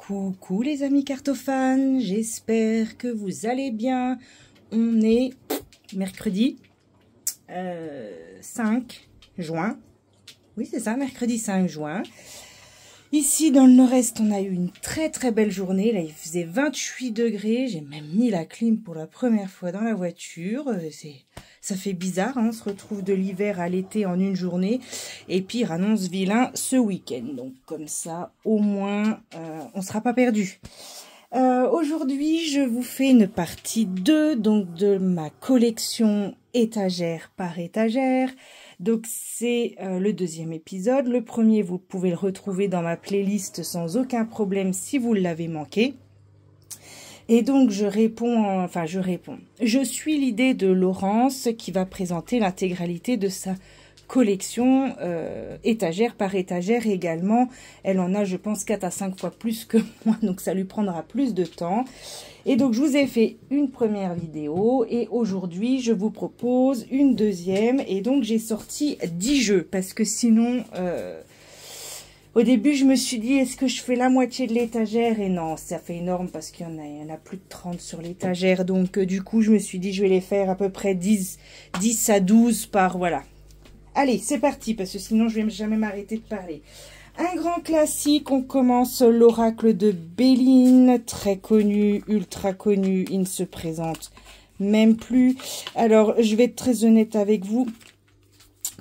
Coucou les amis cartophanes, j'espère que vous allez bien. On est mercredi 5 juin. Oui, c'est ça, mercredi 5 juin. Ici, dans le nord-est, on a eu une très belle journée. Là, il faisait 28 degrés. J'ai même mis la clim pour la première fois dans la voiture. Ça fait bizarre, hein, on se retrouve de l'hiver à l'été en une journée. Et puis, il annonce vilain ce week-end. Donc, comme ça, au moins, on ne sera pas perdu. Aujourd'hui, je vous fais une partie 2 donc, de ma collection étagère par étagère. Donc, c'est le deuxième épisode. Le premier, vous pouvez le retrouver dans ma playlist sans aucun problème si vous l'avez manqué. Et donc, je suis l'idée de Laurence qui va présenter l'intégralité de sa collection étagère par étagère également. Elle en a, je pense, 4 à 5 fois plus que moi, donc ça lui prendra plus de temps. Et donc, je vous ai fait une première vidéo et aujourd'hui, je vous propose une deuxième. Et donc, j'ai sorti 10 jeux parce que sinon... Au début, je me suis dit, est-ce que je fais la moitié de l'étagère? Et non, ça fait énorme parce qu'il y en a plus de 30 sur l'étagère. Donc, du coup, je me suis dit, je vais les faire à peu près 10 à 12 par, voilà. Allez, c'est parti, parce que sinon, je vais jamais m'arrêter de parler. Un grand classique, on commence l'oracle de Béline, très connu, ultra connu, il ne se présente même plus. Alors, je vais être très honnête avec vous.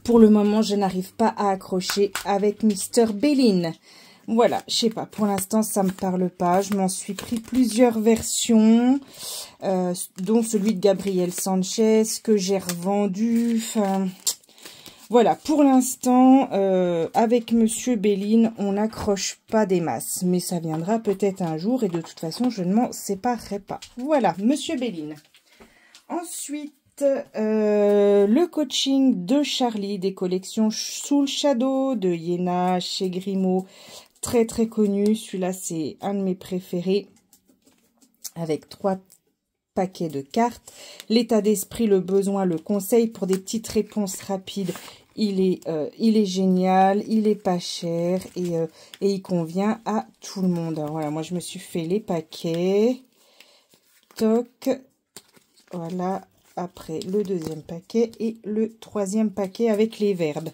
Pour le moment, je n'arrive pas à accrocher avec Mr. Béline. Voilà, je sais pas, pour l'instant, ça me parle pas. Je m'en suis pris plusieurs versions, dont celui de Gabriel Sanchez, que j'ai revendu. Enfin, voilà, pour l'instant, avec Monsieur Béline, on n'accroche pas des masses. Mais ça viendra peut-être un jour et de toute façon, je ne m'en séparerai pas. Voilà, Monsieur Béline. Ensuite, le coaching de Charlie, des collections Soul Shadow de Yéna chez Grimaud, très connu. Celui-là, c'est un de mes préférés, avec 3 paquets de cartes. L'état d'esprit, le besoin, le conseil pour des petites réponses rapides. Il est génial, il est pas cher et il convient à tout le monde. Alors voilà, moi je me suis fait les paquets. Toc, voilà. Après le deuxième paquet et le troisième paquet avec les verbes.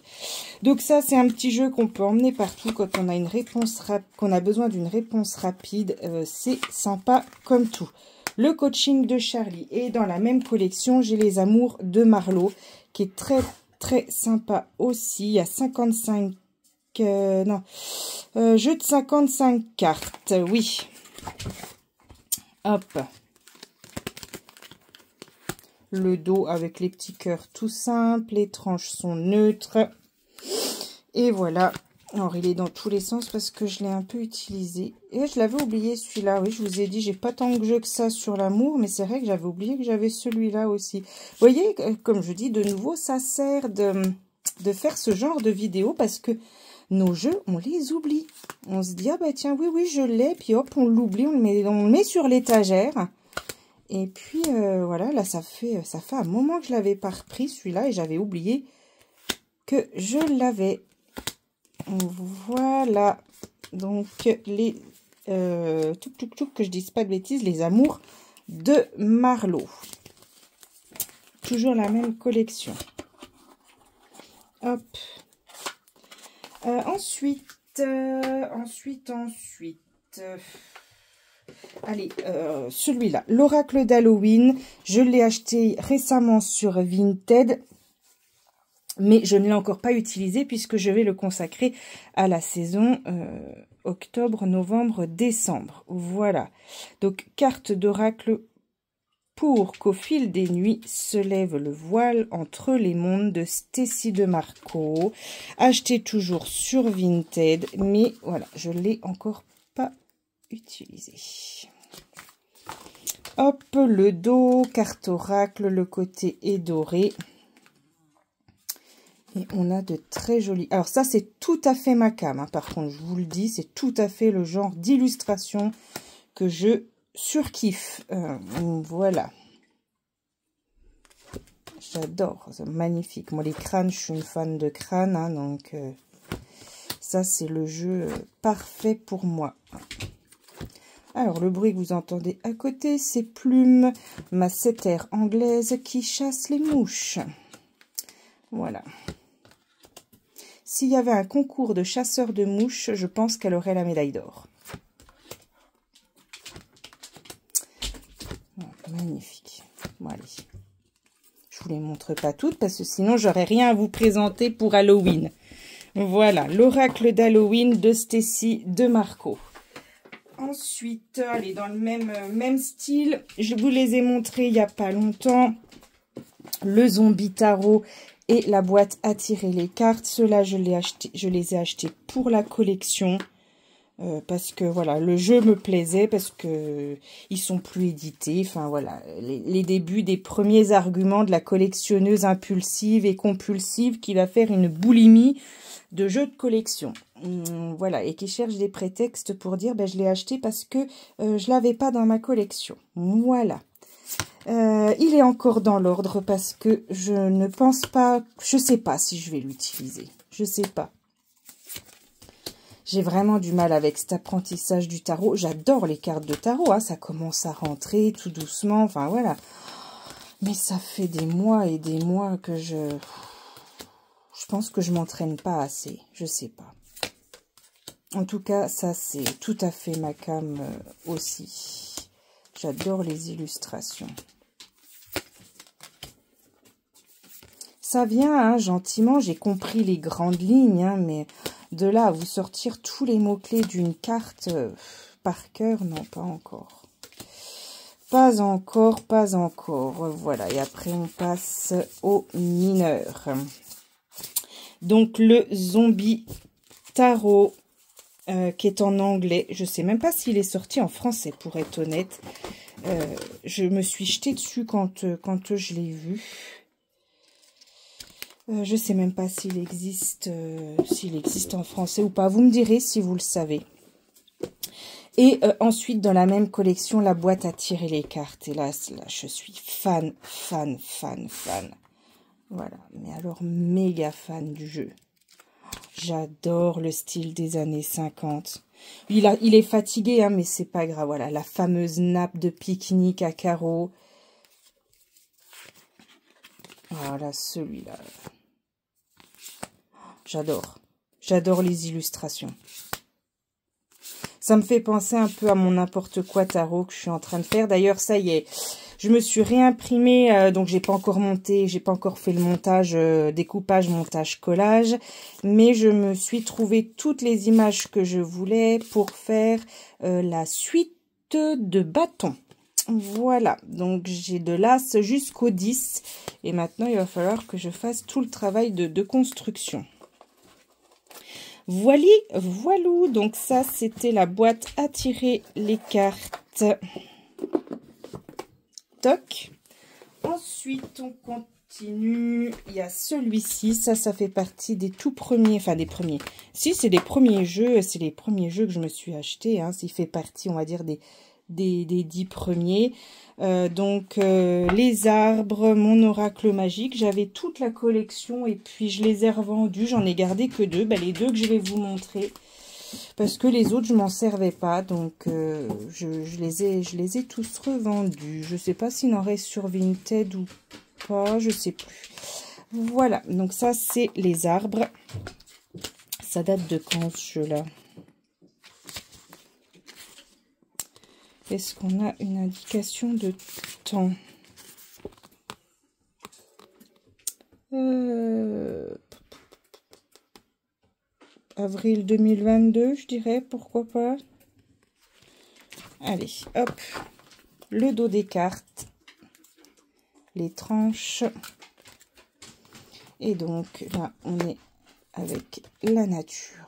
Donc ça, c'est un petit jeu qu'on peut emmener partout quand on a une réponse qu'on a besoin d'une réponse rapide. C'est sympa comme tout. Le coaching de Charlie. Et dans la même collection, j'ai les amours de Marlowe, qui est très sympa aussi. Il y a 55... jeu de 55 cartes, oui. Hop. Le dos avec les petits cœurs tout simples. Les tranches sont neutres. Et voilà. Alors, il est dans tous les sens parce que je l'ai un peu utilisé. Et je l'avais oublié celui-là. Oui, je vous ai dit, j'ai pas tant de jeux que ça sur l'amour. Mais c'est vrai que j'avais oublié que j'avais celui-là aussi. Vous voyez, comme je dis de nouveau, ça sert de faire ce genre de vidéo parce que nos jeux, on les oublie. On se dit, ah bah tiens, oui, je l'ai. Puis hop, on l'oublie, on le met sur l'étagère. Et puis, voilà, là, ça fait un moment que je l'avais pas repris, celui-là, et j'avais oublié que je l'avais. Voilà. Donc, les... que je dise pas de bêtises, les amours de Marlowe. Toujours la même collection. Hop. Ensuite... Allez, celui-là, l'oracle d'Halloween, je l'ai acheté récemment sur Vinted, mais je ne l'ai encore pas utilisé puisque je vais le consacrer à la saison octobre, novembre, décembre. Voilà, donc carte d'oracle pour qu'au fil des nuits se lève le voile entre les mondes de Stécie de Marco, acheté toujours sur Vinted, mais voilà, je l'ai encore pas utilisé. Hop, le dos, carte oracle, le côté est doré. Et on a de très jolis... Alors ça, c'est tout à fait ma came, hein. Par contre, je vous le dis, c'est tout à fait le genre d'illustration que je surkiffe. Voilà. J'adore, c'est magnifique. Moi, les crânes, je suis une fan de crânes, hein, donc ça, c'est le jeu parfait pour moi. Alors, le bruit que vous entendez à côté, c'est Plume, ma setter anglaise qui chasse les mouches. Voilà. S'il y avait un concours de chasseurs de mouches, je pense qu'elle aurait la médaille d'or. Magnifique. Bon, allez. Je vous les montre pas toutes parce que sinon, j'aurais rien à vous présenter pour Halloween. Voilà, l'oracle d'Halloween de Stacy de Marco. Ensuite, allez, dans le même style, je vous les ai montrés il n'y a pas longtemps. Le zombie tarot et la boîte à tirer les cartes. Ceux-là, je les ai achetés pour la collection. Parce que voilà, le jeu me plaisait, parce que ils sont plus édités. Enfin voilà, les débuts des premiers arguments de la collectionneuse impulsive et compulsive qui va faire une boulimie de jeux de collection. Voilà, et qui cherche des prétextes pour dire ben, je l'ai acheté parce que je l'avais pas dans ma collection. Voilà. Il est encore dans l'ordre parce que je ne pense pas, je sais pas si je vais l'utiliser. Je sais pas. J'ai vraiment du mal avec cet apprentissage du tarot. J'adore les cartes de tarot, hein. Ça commence à rentrer tout doucement, enfin voilà. Mais ça fait des mois et des mois que je pense que je m'entraîne pas assez, je sais pas. En tout cas, ça c'est tout à fait ma came aussi. J'adore les illustrations. Ça vient, hein, gentiment, j'ai compris les grandes lignes, hein, mais de là à vous sortir tous les mots-clés d'une carte par cœur, non, pas encore. Pas encore, pas encore. Voilà, et après on passe au mineur. Donc le zombie tarot qui est en anglais. Je sais même pas s'il est sorti en français, pour être honnête. Je me suis jetée dessus quand je l'ai vu. Je sais même pas s'il existe en français ou pas. Vous me direz si vous le savez. Et ensuite, dans la même collection, la boîte à tirer les cartes. Et là, je suis fan. Voilà, mais alors méga fan du jeu. J'adore le style des années 50. Il est fatigué, hein, mais c'est pas grave. Voilà, la fameuse nappe de pique-nique à carreaux. Voilà, celui-là. J'adore. J'adore les illustrations. Ça me fait penser un peu à mon n'importe quoi tarot que je suis en train de faire. D'ailleurs, ça y est, je me suis réimprimé, donc j'ai pas encore monté, j'ai pas encore fait le montage, découpage, montage, collage. Mais je me suis trouvé toutes les images que je voulais pour faire la suite de bâtons. Voilà, donc j'ai de l'As jusqu'au 10. Et maintenant, il va falloir que je fasse tout le travail de construction. Voilou, donc ça c'était la boîte à tirer les cartes. Toc. Ensuite on continue, il y a celui-ci, ça fait partie des tout premiers, enfin des premiers. Si c'est des premiers jeux, c'est les premiers jeux que je me suis acheté, hein, s'il fait partie on va dire des 10 premiers. Les arbres, mon oracle magique, j'avais toute la collection et puis je les ai revendus, j'en ai gardé que 2, les 2 que je vais vous montrer parce que les autres je m'en servais pas, donc je les ai tous revendus. Je sais pas s'il en reste sur Vinted ou pas, je sais plus. Voilà, donc ça c'est les arbres. Ça date de quand ce jeu là? Est-ce qu'on a une indication de temps? Avril 2022, je dirais, pourquoi pas. Allez, hop. Le dos des cartes. Les tranches. Et donc, là, on est avec la nature.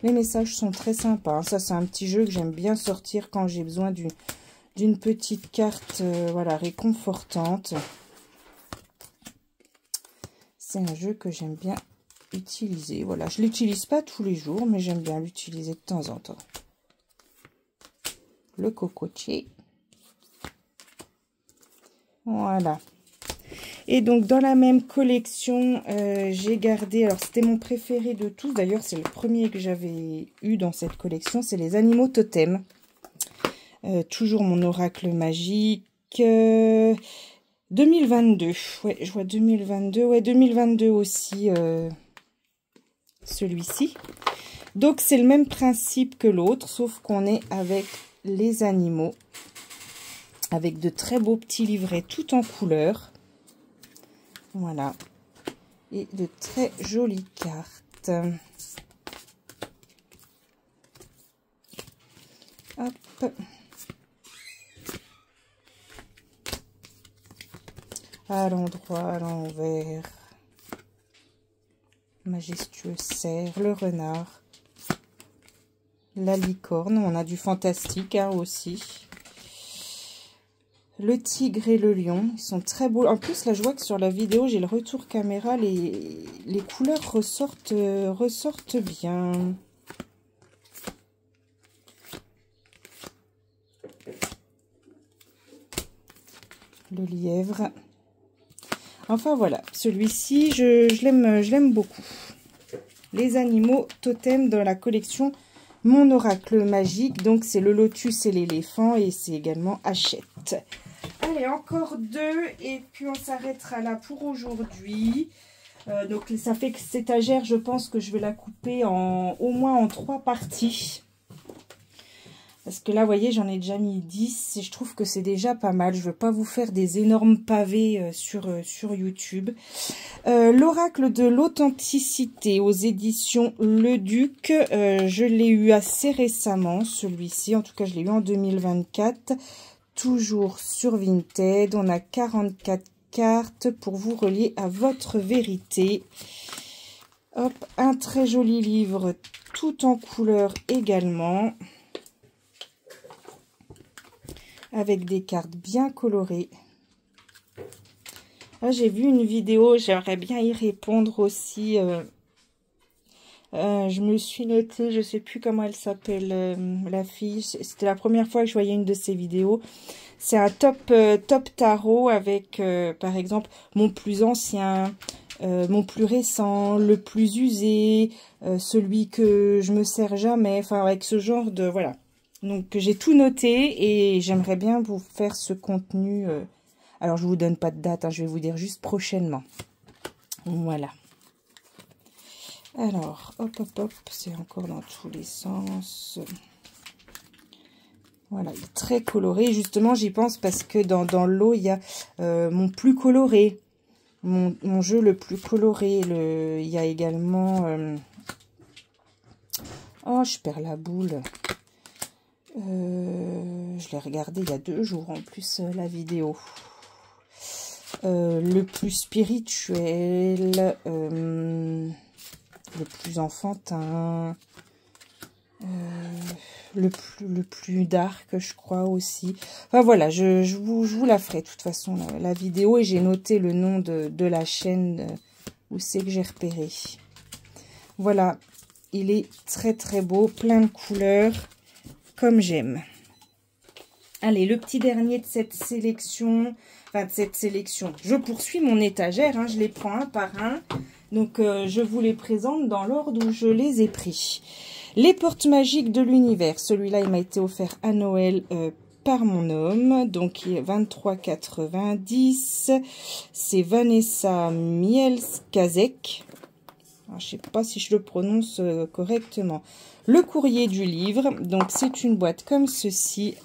Les messages sont très sympas. Ça, c'est un petit jeu que j'aime bien sortir quand j'ai besoin d'une petite carte voilà, réconfortante. C'est un jeu que j'aime bien utiliser. Voilà, je ne l'utilise pas tous les jours, mais j'aime bien l'utiliser de temps en temps. Le cocotier. Voilà. Et donc dans la même collection, j'ai gardé, alors c'était mon préféré de tous, d'ailleurs c'est le premier que j'avais eu dans cette collection, c'est les animaux totems. Toujours mon oracle magique. 2022, ouais, je vois 2022, ouais, 2022 aussi, celui-ci. Donc c'est le même principe que l'autre, sauf qu'on est avec les animaux, avec de très beaux petits livrets tout en couleur. Voilà. Et de très jolies cartes. Hop. À l'endroit, à l'envers. Majestueux cerf, le renard. La licorne, on a du fantastique hein, aussi. Le tigre et le lion, ils sont très beaux. En plus, là, je vois que sur la vidéo, j'ai le retour caméra, les couleurs ressortent bien. Le lièvre. Enfin, voilà. Celui-ci, je l'aime beaucoup. Les animaux totems dans la collection Mon Oracle Magique. Donc, c'est le lotus et l'éléphant. Et c'est également Hachette. Allez, encore 2 et puis on s'arrêtera là pour aujourd'hui. Donc ça fait que cette étagère, je pense que je vais la couper au moins en 3 parties. Parce que là, vous voyez, j'en ai déjà mis 10 et je trouve que c'est déjà pas mal. Je ne veux pas vous faire des énormes pavés sur YouTube. L'oracle de l'authenticité aux éditions Le Duc. Je l'ai eu assez récemment, celui-ci. En tout cas, je l'ai eu en 2024. Toujours sur Vinted, on a 44 cartes pour vous relier à votre vérité. Hop, un très joli livre tout en couleur également. Avec des cartes bien colorées. Là, j'ai vu une vidéo, j'aimerais bien y répondre aussi. Je me suis notée, je sais plus comment elle s'appelle, la fille. C'était la première fois que je voyais une de ses vidéos. C'est un top tarot avec, par exemple, mon plus ancien, mon plus récent, le plus usé, celui que je me sers jamais. Enfin, avec ce genre de... Voilà. Donc, j'ai tout noté et j'aimerais bien vous faire ce contenu. Alors, je vous donne pas de date, hein, je vais vous dire juste prochainement. Voilà. Alors, hop, hop, hop, c'est encore dans tous les sens. Voilà, il est très coloré. Justement, j'y pense parce que dans le lot, il y a mon plus coloré. Mon jeu le plus coloré. Il y a également... Oh, je perds la boule. Je l'ai regardé il y a 2 jours en plus, la vidéo. Le plus spirituel... le plus enfantin, le plus dark, je crois aussi. Enfin voilà, je vous la ferai de toute façon, la vidéo, et j'ai noté le nom de la chaîne où c'est que j'ai repéré. Voilà, il est très très beau, plein de couleurs, comme j'aime. Allez, le petit dernier de cette sélection, je poursuis mon étagère, hein, je les prends un par un. Donc, je vous les présente dans l'ordre où je les ai pris. Les portes magiques de l'univers. Celui-là, il m'a été offert à Noël par mon homme. Donc, il est 23,90. C'est Vanessa Mielskazek. Je ne sais pas si je le prononce correctement. Le courrier du livre. Donc, c'est une boîte comme ceci.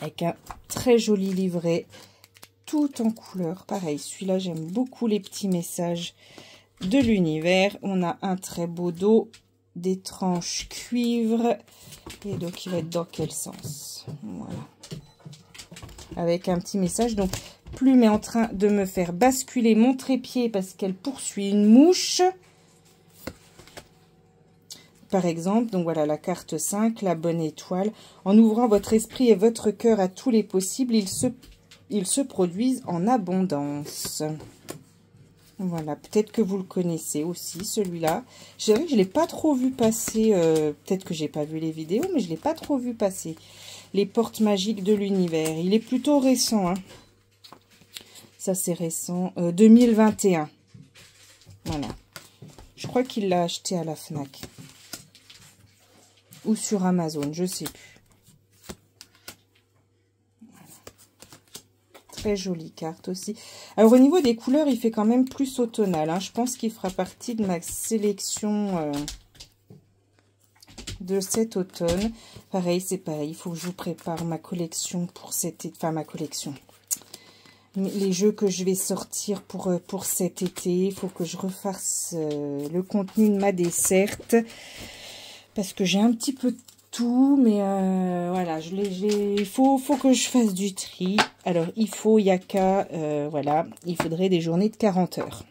Avec un très joli livret. Tout en couleur, pareil, celui-là j'aime beaucoup les petits messages de l'univers. On a un très beau dos, des tranches cuivre, et donc il va être dans quel sens? Voilà, avec un petit message. Donc Plume est en train de me faire basculer mon trépied parce qu'elle poursuit une mouche, par exemple. Donc voilà, la carte 5, la bonne étoile. En ouvrant votre esprit et votre cœur à tous les possibles, ils se produisent en abondance. Voilà, peut-être que vous le connaissez aussi, celui-là. Je ne l'ai pas trop vu passer, peut-être que j'ai pas vu les vidéos, mais je ne l'ai pas trop vu passer. Les portes magiques de l'univers. Il est plutôt récent, hein. Ça, c'est récent. 2021. Voilà. Je crois qu'il l'a acheté à la Fnac. Ou sur Amazon, je sais plus. Voilà. Très jolie carte aussi. Alors, au niveau des couleurs, il fait quand même plus automnal. Hein. Je pense qu'il fera partie de ma sélection... de cet automne. Pareil, c'est pareil. Il faut que je vous prépare ma collection pour cet été. Enfin, ma collection. Les jeux que je vais sortir pour cet été. Il faut que je refasse le contenu de ma desserte. Parce que j'ai un petit peu de tout. Mais voilà, il faut que je fasse du tri. Alors, il y a qu'à... voilà, il faudrait des journées de 40 heures.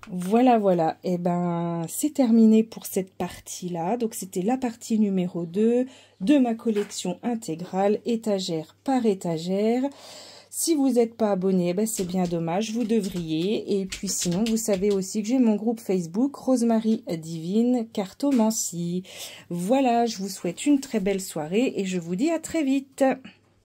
Voilà, voilà. Et ben, c'est terminé pour cette partie-là. Donc, c'était la partie numéro 2 de ma collection intégrale, étagère par étagère. Si vous n'êtes pas abonné, ben c'est bien dommage, vous devriez. Et puis sinon, vous savez aussi que j'ai mon groupe Facebook, Rosemary Divine Cartomancie. Voilà, je vous souhaite une très belle soirée et je vous dis à très vite.